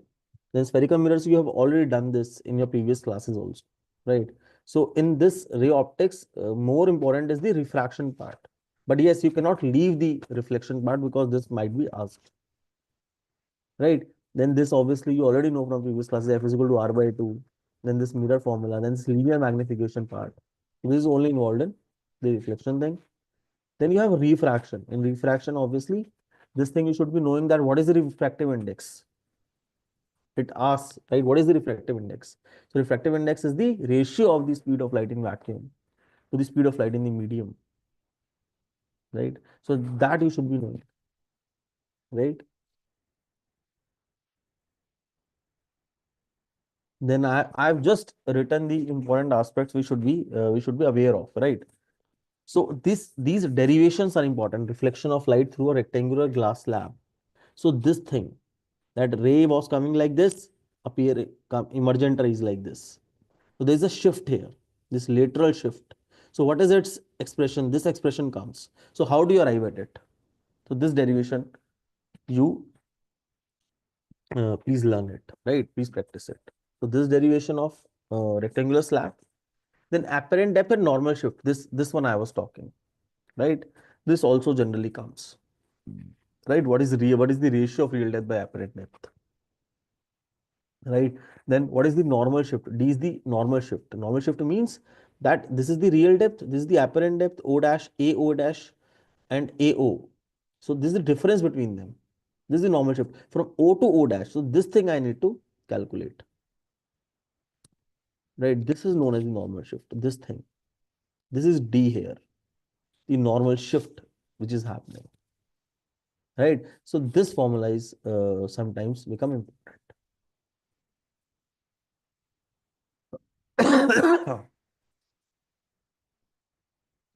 The spherical mirrors, you have already done this in your previous classes also, right? So in this ray optics, more important is the refraction part. But yes, you cannot leave the reflection part because this might be asked, right? Then this obviously you already know from previous classes, F is equal to R by 2, then this mirror formula, then this linear magnification part. This is only involved in the reflection thing. Then you have refraction. In refraction, obviously, this thing you should be knowing that what is the refractive index? It asks, right, what is the refractive index? So refractive index is the ratio of the speed of light in vacuum to the speed of light in the medium, right? So that you should be knowing, right? Then I've just written the important aspects we should be aware of, right? So these derivations are important. Reflection of light through a rectangular glass slab. So this thing, that ray was coming like this, emergent rays like this. So there's a shift here, this lateral shift. So what is its expression? This expression comes. So how do you arrive at it? So this derivation, you please learn it, right? Please practice it. So this derivation of rectangular slab, then apparent depth and normal shift. This one I was talking, right? This also generally comes, right? What is the ratio of real depth by apparent depth, right? Then what is the normal shift? D is the normal shift. Normal shift means that this is the real depth, this is the apparent depth, O dash, AO dash, and AO. So this is the difference between them. This is the normal shift from O to O dash. So this thing I need to calculate, right? This is known as the normal shift. This thing, this is D here, the normal shift which is happening, right? So this formula is sometimes become important.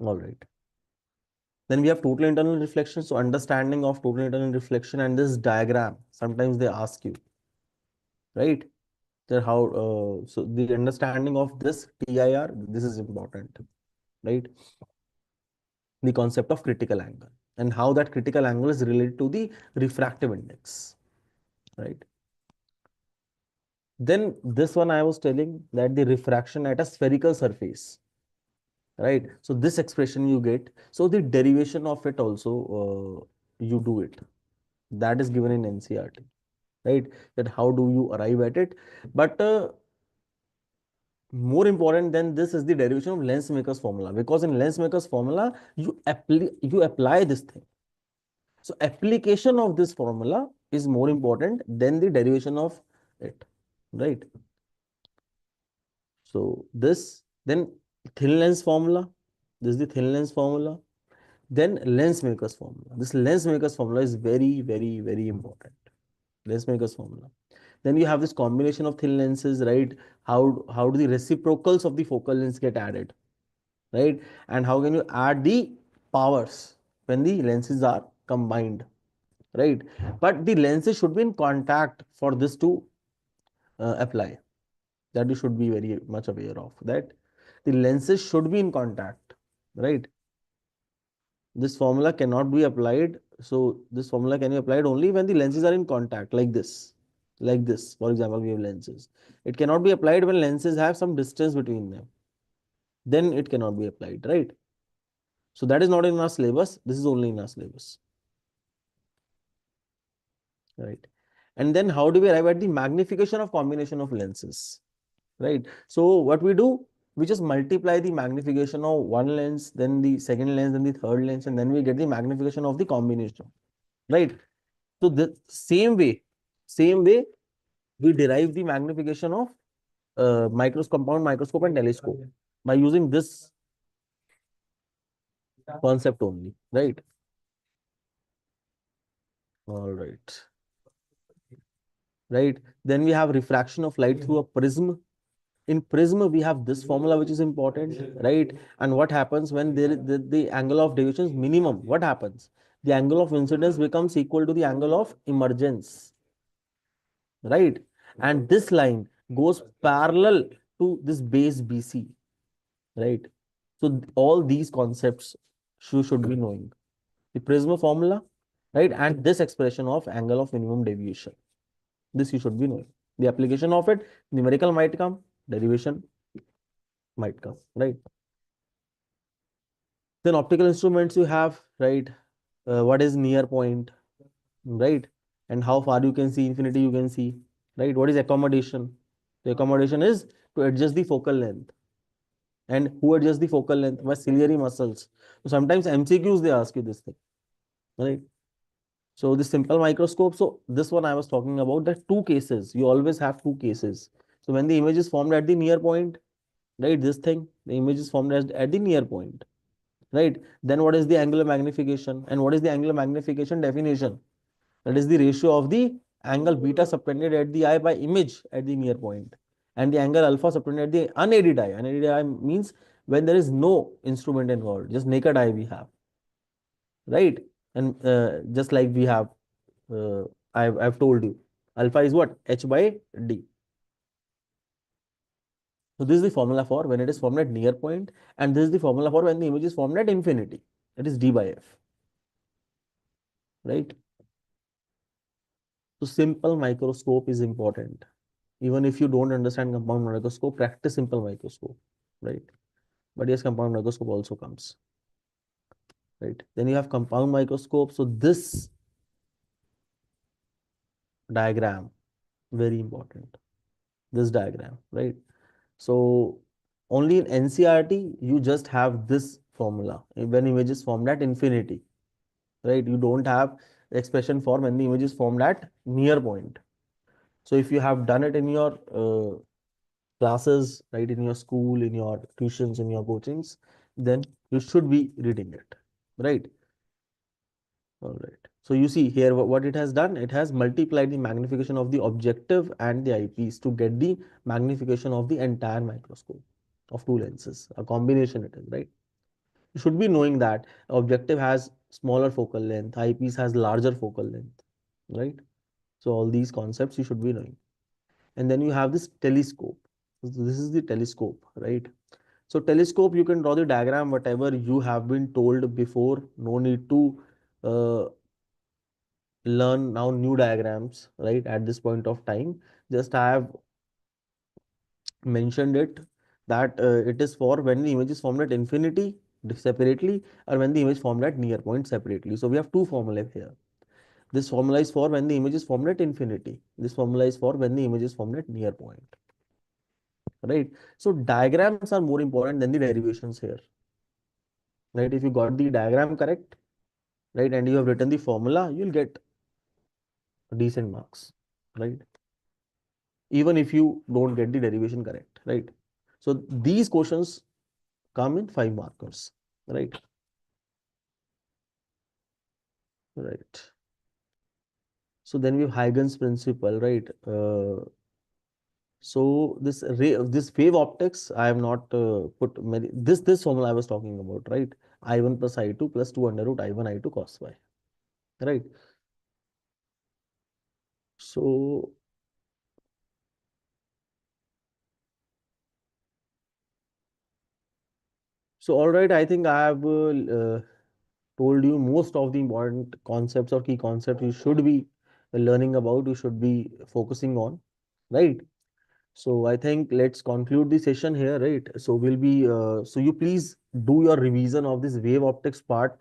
All right. Then we have total internal reflection. So understanding of total internal reflection and this diagram, sometimes they ask you, right? That how, so the understanding of this TIR, this is important, right? The concept of critical angle and how that critical angle is related to the refractive index, right? Then this one I was telling that the refraction at a spherical surface, right? So this expression you get. So the derivation of it also, you do it. That is given in NCERT, right? That how do you arrive at it? But more important than this is the derivation of lens maker's formula, because in lens maker's formula you apply this thing. So application of this formula is more important than the derivation of it, right? So this, then thin lens formula, this is the thin lens formula, then lens maker's formula. This lens maker's formula is very important. Lens maker's formula. Then you have this combination of thin lenses, right? How do the reciprocals of the focal length get added? right? And how can you add the powers when the lenses are combined, right? But the lenses should be in contact for this to apply. That you should be very much aware of, that the lenses should be in contact, right? This formula cannot be applied. So this formula can be applied only when the lenses are in contact, like this. Like this, for example, we have lenses. It cannot be applied when lenses have some distance between them. Then it cannot be applied, right? So that is not in our syllabus. This is only in our syllabus, right? And then how do we arrive at the magnification of combination of lenses, right? So what we do, we just multiply the magnification of one lens, then the second lens, then the third lens, and then we get the magnification of the combination, right? So the same way, we derive the magnification of compound microscope and telescope by using this concept only, right? All right, right. Then we have refraction of light through a prism. In prism, we have this formula which is important, right? And what happens when there is the angle of deviation is minimum? What happens? The angle of incidence becomes equal to the angle of emergence, right? And this line goes parallel to this base BC, right? So all these concepts you should be knowing. The prism formula, right? And this expression of angle of minimum deviation. This you should be knowing. The application of it, numerical might come, derivation might come, right? Then optical instruments you have, right? What is near point, right? And how far you can see, infinity you can see, right? What is accommodation? The accommodation is to adjust the focal length. And who adjusts the focal length? By ciliary muscles. So sometimes MCQs they ask you this thing, right? So this simple microscope. So this one I was talking about, the two cases. You always have two cases. So when the image is formed at the near point, right? This thing, the image is formed at the near point, right? Then what is the angular magnification? And what is the angular magnification definition? That is the ratio of the angle beta subtended at the eye by image at the near point, and the angle alpha subtended at the unaided eye. Unaided eye means when there is no instrument involved, just naked eye we have, right? And just like we have, uh, I've told you, alpha is what? H by D. So this is the formula for when it is formed at near point, and this is the formula for when the image is formed at infinity. That is D by F, right? So simple microscope is important. Even if you don't understand compound microscope, practice simple microscope, right? But yes, compound microscope also comes, right? Then you have compound microscope. So this diagram, very important. This diagram, right? So only in NCERT, you just have this formula when image is formed at infinity, right? You don't have the expression for when the image is formed at near point. So if you have done it in your classes, right, in your school, in your tuitions, in your coachings, then you should be reading it, right? All right. So you see here what it has done. It has multiplied the magnification of the objective and the eyepiece to get the magnification of the entire microscope of two lenses. A combination it is, right? You should be knowing that objective has smaller focal length, eyepiece has larger focal length, right? So all these concepts you should be knowing. And then you have this telescope. This is the telescope, right? So telescope, you can draw the diagram, whatever you have been told before. No need to uh, learn now new diagrams, right? At this point of time, just I have mentioned it that it is for when the image is formed at infinity separately, or when the image formed at near point separately. So we have two formulae here. This formula is for when the image is formed at infinity. This formula is for when the image is formed at near point, right? So diagrams are more important than the derivations here, right? If you got the diagram correct, right, and you have written the formula, you'll get decent marks, right? Even if you don't get the derivation correct, right? So these questions come in 5 markers, right? Right. So then we have Huygens principle, right? So this wave optics, I have not put many, this formula I was talking about, right? I1 plus I2 plus 2 under root I1 I2 cos phi, right? So all right, I think I have told you most of the important concepts or key concepts you should be learning about, you should be focusing on, right? So I think let's conclude the session here, right? So we'll be so you please do your revision of this wave optics part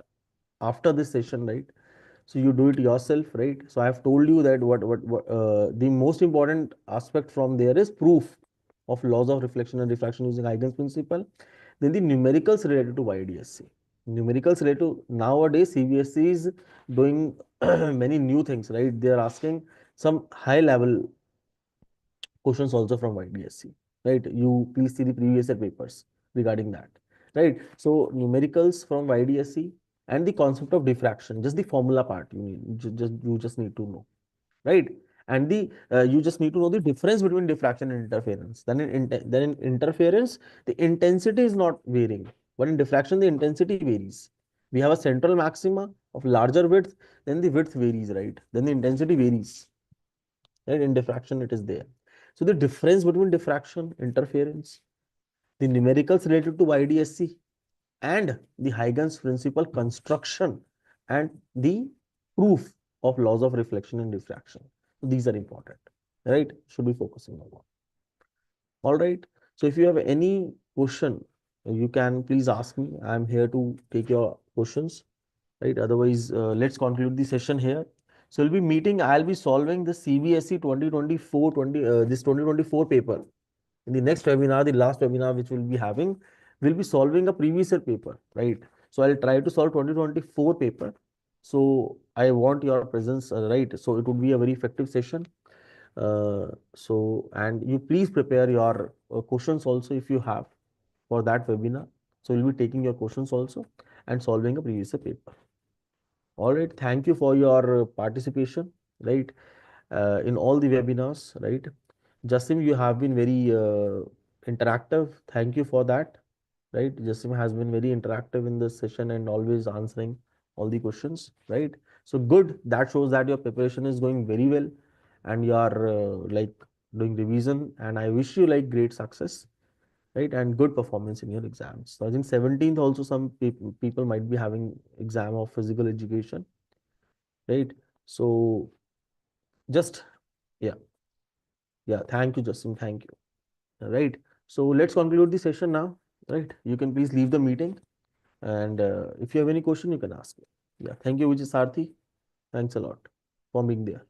after this session, right? So you do it yourself, right? So I have told you that what the most important aspect from there is proof of laws of reflection and diffraction using Huygens principle. Then the numericals related to YDSE. Numericals related to nowadays CBSE is doing many new things, right? They are asking some high level questions also from YDSE, right? You please see the previous year papers regarding that, right? So numericals from YDSE and the concept of diffraction, just the formula part you need, you just need to know, right? And the you just need to know the difference between diffraction and interference. Then in interference, the intensity is not varying, but in diffraction, the intensity varies. We have a central maxima of larger width, then the width varies, right? Then the intensity varies, right? In diffraction, it is there. So the difference between diffraction, interference, the numericals related to YDSE, and the Huygens principle construction and the proof of laws of reflection and diffraction. So these are important, right? Should be focusing on. All right. So if you have any question, you can please ask me. I'm here to take your questions, right? Otherwise, let's conclude the session here. So we'll be meeting. I'll be solving the CBSE 2024 this 2024 paper. In the next webinar, the last webinar which we'll be having, we'll be solving a previous year paper, right? So I'll try to solve 2024 paper. So I want your presence, right? So it would be a very effective session. And you please prepare your questions also if you have for that webinar. So we'll be taking your questions also and solving a previous year paper. All right. Thank you for your participation, right? In all the webinars, right? Jasim, you have been very interactive. Thank you for that, right? Jasim has been very interactive in this session and always answering all the questions, right? So good. That shows that your preparation is going very well and you are like doing revision. And I wish you like great success, right? And good performance in your exams. So I think 17th also some people might be having exam of physical education, right? So just yeah, yeah. Thank you, Justin. Thank you. Right. So let's conclude the session now. Right. You can please leave the meeting. And if you have any question, you can ask me. Yeah. Thank you, Vijay Sarthi. Thanks a lot for being there.